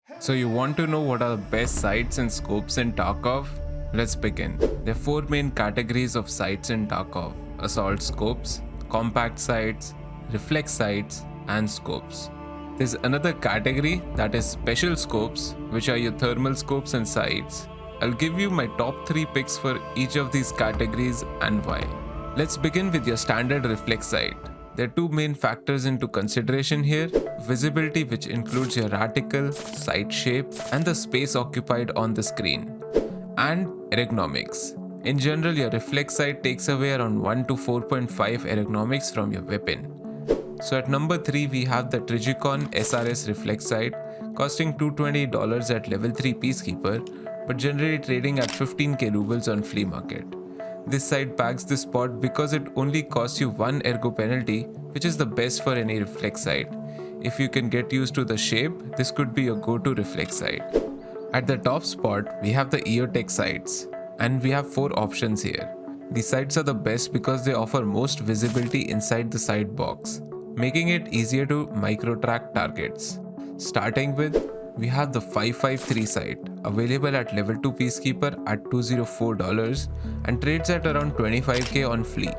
So you want to know what are the best sights and scopes in Tarkov? Let's begin. There are four main categories of sights in Tarkov: assault scopes, compact sights, reflex sights, and scopes. There's another category that is special scopes, which are your thermal scopes and sights. I'll give you my top 3 picks for each of these categories and why. Let's begin with your standard reflex sight. There are two main factors into consideration here: visibility, which includes your radical, sight shape, and the space occupied on the screen, and ergonomics. In general, your reflex sight takes away around 1 to 4.5 ergonomics from your weapon. So at number 3 we have the Trigicon SRS reflex sight, costing $220 at level 3 Peacekeeper, but generally trading at 15k rubles on flea market. This sight bags the spot because it only costs you 1 ergo penalty, which is the best for any reflex sight. If you can get used to the shape, this could be your go-to reflex sight. At the top spot, we have the EOTech sights, and we have 4 options here. These sights are the best because they offer most visibility inside the sight box, making it easier to micro-track targets. Starting with, we have the 553 sight, available at level 2 Peacekeeper at $204 and trades at around 25k on flea.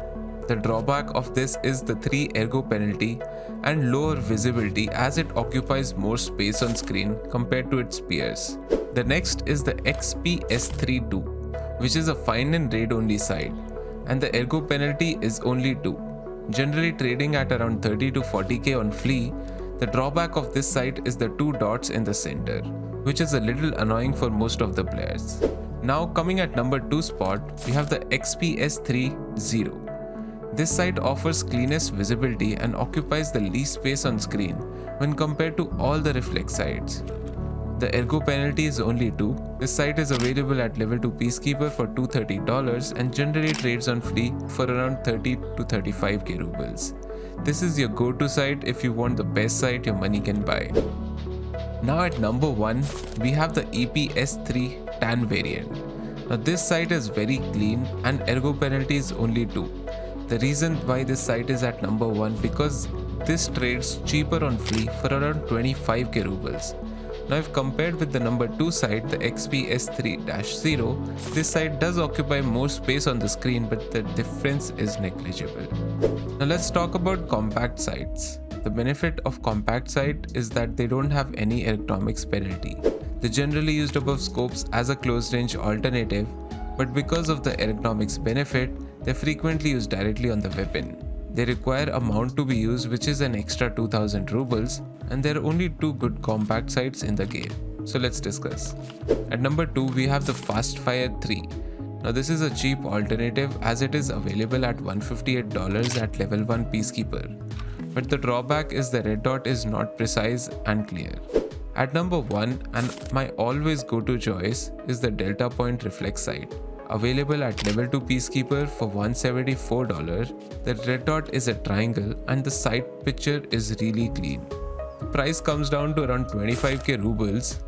The drawback of this is the 3 ergo penalty and lower visibility, as it occupies more space on screen compared to its peers. The next is the XPS32, which is a find and raid only sight, and the ergo penalty is only 2, generally trading at around 30 to 40k on flea. The drawback of this sight is the 2 dots in the center, which is a little annoying for most of the players. Now coming at number 2 spot, we have the XPS30. This sight offers cleanest visibility and occupies the least space on screen when compared to all the reflex sights. The ergo penalty is only 2. This sight is available at level 2 Peacekeeper for $230 and generally trades on flea for around 30 to 35k rubles. This is your go-to sight if you want the best sight your money can buy. Now at number 1, we have the EPS3 tan variant. Now this sight is very clean and ergo penalty is only 2. The reason why this sight is at number 1 because this trades cheaper on flea for around 25k rubles. Now if compared with the number 2 sight, the XPS3-0, this sight does occupy more space on the screen, but the difference is negligible. Now let's talk about compact sights. The benefit of compact sight is that they don't have any ergonomics penalty. They're generally used above scopes as a close range alternative, but because of the ergonomics benefit, they're frequently used directly on the weapon. They require a mount to be used, which is an extra 2000 rubles, and there are only 2 good compact sights in the game. So let's discuss. At number 2 we have the Fastfire 3. Now this is a cheap alternative as it is available at $158 at level 1 Peacekeeper. But the drawback is the red dot is not precise and clear. At number 1, and my always go-to choice, is the Delta Point Reflex Sight. Available at level 2 Peacekeeper for $174, the red dot is a triangle and the sight picture is really clean. The price comes down to around 25k rubles,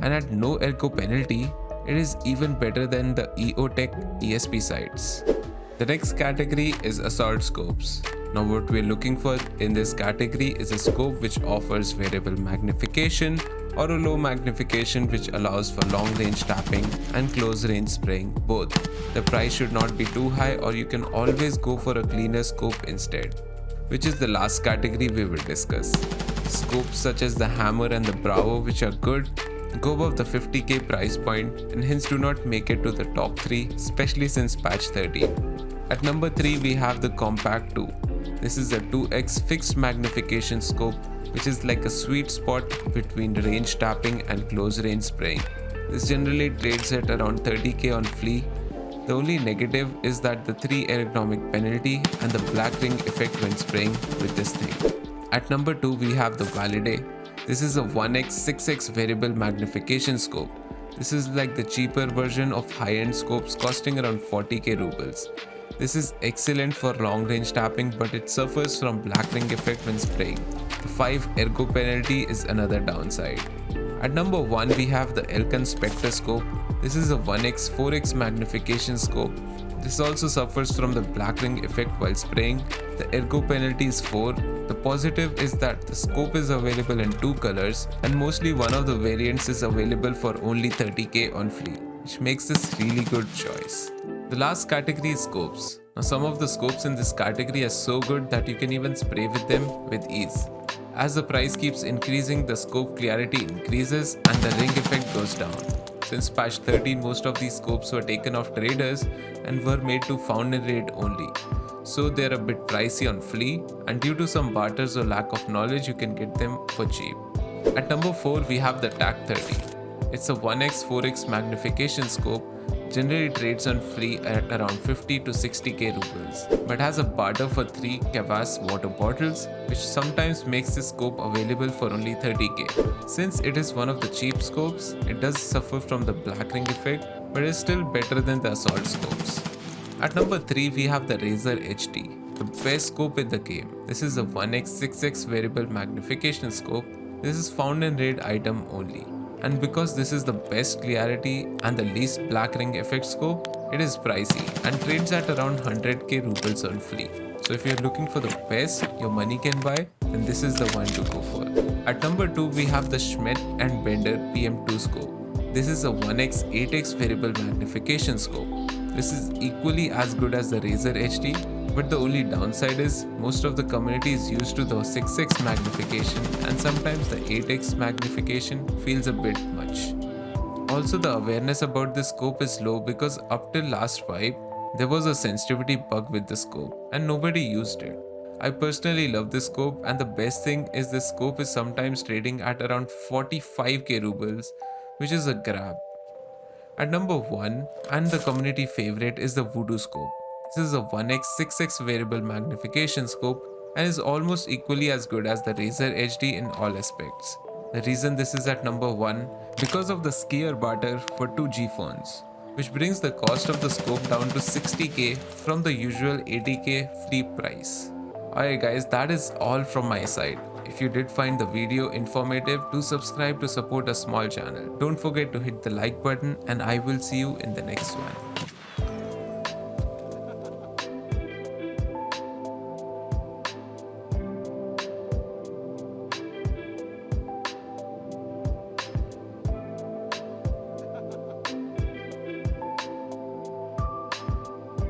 and at no ergo penalty, it is even better than the EOTech ESP sights. The next category is assault scopes. Now what we are looking for in this category is a scope which offers variable magnification or a low magnification, which allows for long range tapping and close range spraying both. The price should not be too high, or you can always go for a cleaner scope instead, which is the last category we will discuss. Scopes such as the Hammer and the Bravo, which are good, go above the 50k price point and hence do not make it to the top 3, especially since patch 13. At number 3 we have the Compact 2. This is a 2x fixed magnification scope, which is like a sweet spot between range tapping and close range spraying. This generally trades at around 30k on flea. The only negative is that the 3 ergonomic penalty and the black ring effect when spraying with this thing. At number 2 we have the Valide. This is a 1x 6x variable magnification scope. This is like the cheaper version of high-end scopes costing around 40k rubles. This is excellent for long range tapping, but it suffers from black ring effect when spraying. The 5 ergo penalty is another downside. At number 1 we have the Elkan Spectre scope. This is a 1x 4x magnification scope This also suffers from the black ring effect while spraying. The ergo penalty is 4. The positive is that the scope is available in 2 colors and mostly one of the variants is available for only 30k on flea, which makes this really good choice. The last category is scopes. Now some of the scopes in this category are so good that you can even spray with them with ease. As the price keeps increasing, the scope clarity increases and the ring effect goes down. Since patch 13, most of these scopes were taken off traders and were made to found and raid only. So they're a bit pricey on flea, and due to some barters or lack of knowledge, you can get them for cheap. At number 4, we have the TAC 30. It's a 1x 4x magnification scope. Generally trades on flea at around 50 to 60k rubles, but has a barter for 3 Kvass water bottles, which sometimes makes this scope available for only 30k. Since it is one of the cheap scopes, it does suffer from the black ring effect, but is still better than the assault scopes. At number 3, we have the Razor HT, the best scope in the game. This is a 1x 6x variable magnification scope. This is found in raid item only. And because this is the best clarity and the least black ring effect scope, it is pricey and trades at around 100k rubles on flea. So if you're looking for the best your money can buy, then this is the one to go for. At number 2, we have the Schmidt and Bender PM2 scope. This is a 1x 8x variable magnification scope. This is equally as good as the Razor HT, but the only downside is most of the community is used to the 6x magnification and sometimes the 8x magnification feels a bit much. Also, the awareness about this scope is low because up till last wipe, there was a sensitivity bug with the scope and nobody used it. I personally love this scope, and the best thing is this scope is sometimes trading at around 45k rubles, which is a grab. At number 1, and the community favorite, is the Voodoo scope. This is a 1x 6x variable magnification scope and is almost equally as good as the Razor HD in all aspects. The reason this is at number 1 because of the skier barter for 2G phones, which brings the cost of the scope down to 60k from the usual 80k flea price. Alright guys, that is all from my side. If you did find the video informative, do subscribe to support a small channel. Don't forget to hit the like button, and I will see you in the next one.